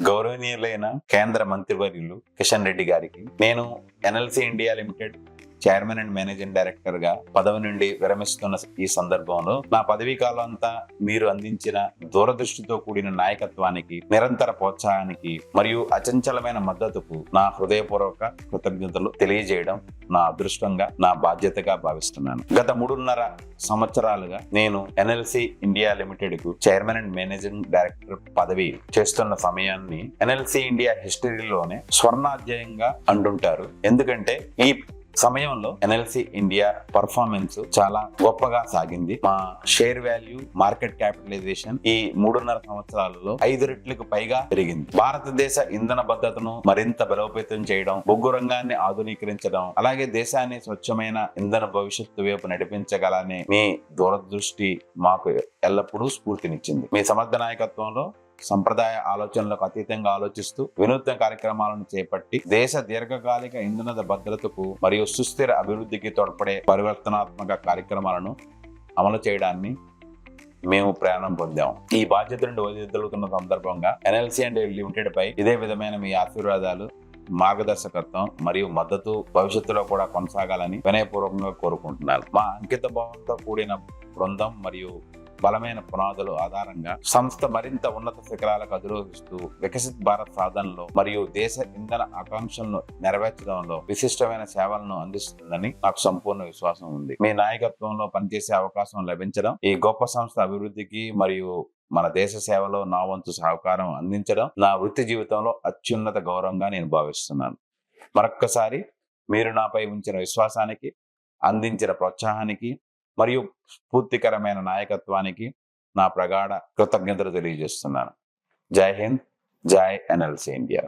గౌరవనీయులైన కేంద్ర మంత్రివర్యులు కిషన్ రెడ్డి గారికి నేను NLC India limited chairman and managing director గా పదవి నుండి విరమిస్తున్న ఈ సందర్భంలో నా పదవీ కాలం అంతా మీరు అందించిన దూరదృష్టితో కూడిన నాయకత్వానికి, నిరంతర ప్రోత్సాహానికి మరియు అచంచలమైన మద్దతుకు నా హృదయపూర్వక కృతజ్ఞతలు తెలియజేయడం నా అదృష్టంగా, నా బాధ్యతగా భావిస్తున్నాను. గత 3.5 సంవత్సరాలుగా నేను ఎన్ఎల్సి ఇండియా లిమిటెడ్ కు చైర్మన్ అండ్ మేనేజింగ్ డైరెక్టర్ పదవి చేస్తున్న సమయాన్ని ఎన్ఎల్సి ఇండియా హిస్టరీలోనే స్వర్ణాధ్యాయంగా అంటుంటారు. ఎందుకంటే ఈ సమయంలో ఎన్ఎల్సి ఇండియా పర్ఫార్మెన్స్ చాలా గొప్పగా సాగింది. మా షేర్ వాల్యూ, మార్కెట్ క్యాపిటలైజేషన్ ఈ 3.5 సంవత్సరాలలో 5 రెట్లకు పైగా పెరిగింది. భారతదేశ ఇంధన భద్రతను మరింత బలోపేతం చేయడం, బొగ్గు రంగాన్ని ఆధునీకరించడం, అలాగే దేశాన్ని స్వచ్ఛమైన ఇంధన భవిష్యత్తు వైపు నడిపించగలనే మీ దూరదృష్టి మాకు ఎల్లప్పుడూ స్ఫూర్తినిచ్చింది. మీ సమర్థ నాయకత్వంలో సంప్రదాయ ఆలోచనలకు అతీతంగా ఆలోచిస్తూ వినూత్న కార్యక్రమాలను చేపట్టి దేశ దీర్ఘకాలిక ఇంధన భద్రతకు మరియు సుస్థిర అభివృద్ధికి తోడ్పడే పరివర్తనాత్మక కార్యక్రమాలను అమలు చేయడాన్ని మేము ప్రేరణ పొందాం. ఈ బాధ్యత నుండి వదిలితున్న సందర్భంగా ఎన్ఎల్సి అండ్ లిమిటెడ్ పై ఇదే విధమైన మీ ఆశీర్వాదాలు, మార్గదర్శకత్వం మరియు మద్దతు భవిష్యత్తులో కూడా కొనసాగాలని వినయపూర్వకంగా కోరుకుంటున్నాను. మా అంకిత భావంతో కూడిన బృందం మరియు బలమైన పునాదుల ఆధారంగా సంస్థ మరింత ఉన్నత శిఖరాలకు అధిరోహిస్తూ వికసిత్ భారత్ సాధనలో మరియు దేశ ఇంధన ఆకాంక్షలను నెరవేర్చడంలో విశిష్టమైన సేవలను అందిస్తుందని నాకు సంపూర్ణ విశ్వాసం ఉంది. మీ నాయకత్వంలో పనిచేసే అవకాశం లభించడం, ఈ గొప్ప సంస్థ అభివృద్ధికి మరియు మన దేశ సేవలో నా వంతు సహకారం అందించడం నా వృత్తి జీవితంలో అత్యున్నత గౌరవంగా నేను భావిస్తున్నాను. మరొక్కసారి మీరు నాపై ఉంచిన విశ్వాసానికి, అందించిన ప్రోత్సాహానికి మరియు స్ఫూర్తికరమైన నాయకత్వానికి నా ప్రగాఢ కృతజ్ఞతలు తెలియజేస్తున్నాను. జై హింద్, జై ఎన్ఎల్సి ఇండియా.